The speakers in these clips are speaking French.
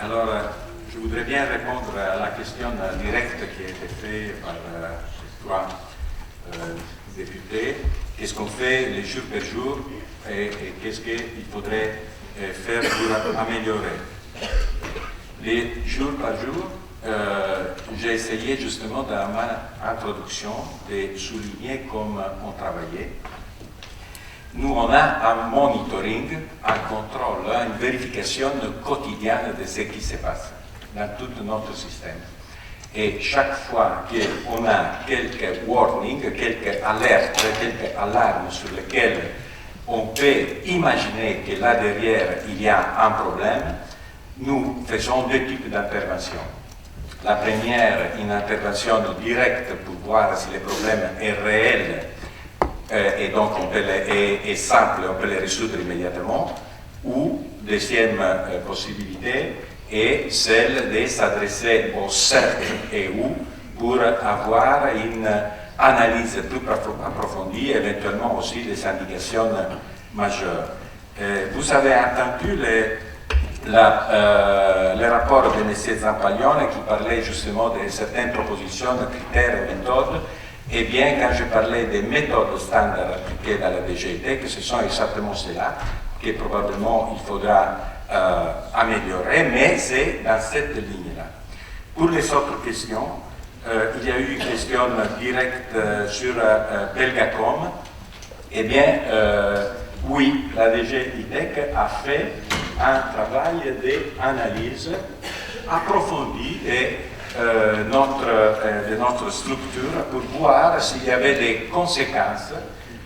Je voudrais bien répondre à la question directe qui a été faite par les trois députés. Qu'est-ce qu'on fait les jours par jour et qu'est-ce qu'il faudrait faire pour améliorer? Les jours par jour, j'ai essayé justement dans ma introduction de souligner comment on travaillait. Nous, on a un monitoring, un contrôle, une vérification quotidienne de ce qui se passe dans tout notre système. Et chaque fois qu'on a quelques warnings, quelques alertes, quelques alarmes sur lesquelles on peut imaginer que là derrière il y a un problème, nous faisons deux types d'interventions. La première, une intervention directe pour voir si le problème est réel et donc est simple, on peut le résoudre immédiatement. Ou, deuxième possibilité, est celle de s'adresser au cercle EU pour avoir une analyse plus approfondie, éventuellement aussi des indications majeures. Vous avez entendu le rapport de M. Zampaglione qui parlait justement de certaines propositions, critères et méthodes. Eh bien, quand je parlais des méthodes standards appliquées dans la DGIT, que ce sont exactement cela, que probablement il faudra améliorer, mais c'est dans cette ligne-là. Pour les autres questions, il y a eu une question directe sur Belgacom. Eh bien, oui, la DGITEC a fait un travail d'analyse approfondie de notre structure pour voir s'il y avait des conséquences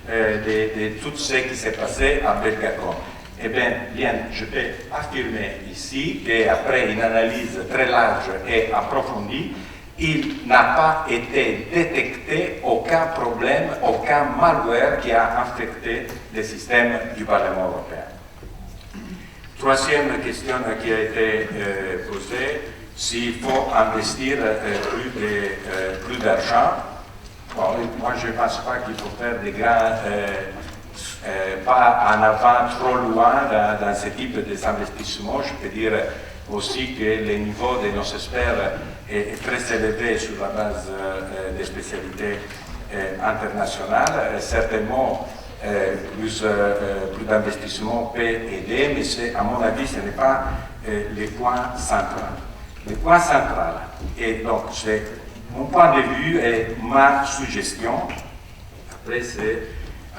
de tout ce qui s'est passé à Belgacom. Eh bien, je peux affirmer ici qu'après une analyse très large et approfondie, il n'a pas été détecté aucun problème, aucun malware qui a affecté le système du Parlement européen. Troisième question qui a été posée, s'il faut investir plus d'argent. Bon, moi, je ne pense pas qu'il faut faire des grands pas en avant trop loin dans ce type d'investissement. Je peux dire aussi que le niveau de nos experts est très élevé sur la base des spécialités internationales. Certainement, plus d'investissement peut aider, mais à mon avis, ce n'est pas le point central. Le point central, et donc c'est mon point de vue et ma suggestion, après c'est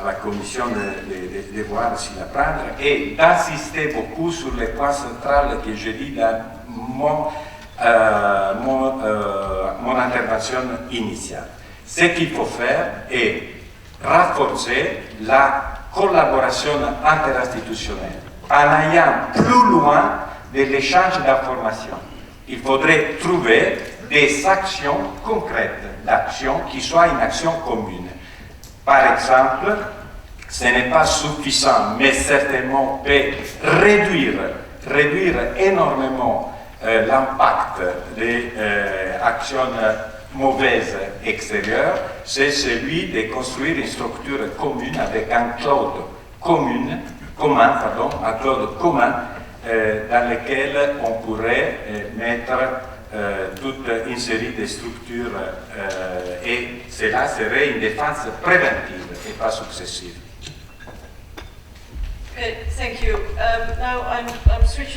à la Commission de voir s'il la prendre, et d'insister beaucoup sur les points centraux que j'ai dit dans mon intervention initiale. Ce qu'il faut faire est renforcer la collaboration interinstitutionnelle en allant plus loin de l'échange d'informations. Il faudrait trouver des actions concrètes, d'actions qui soient une action commune. Par exemple, ce n'est pas suffisant, mais certainement peut réduire énormément l'impact des actions mauvaises extérieures, c'est celui de construire une structure commune avec un cloud commun dans lequel on pourrait mettre toute une série de structures et cela serait une défense préventive et pas successive. Thank you. Now I'm switching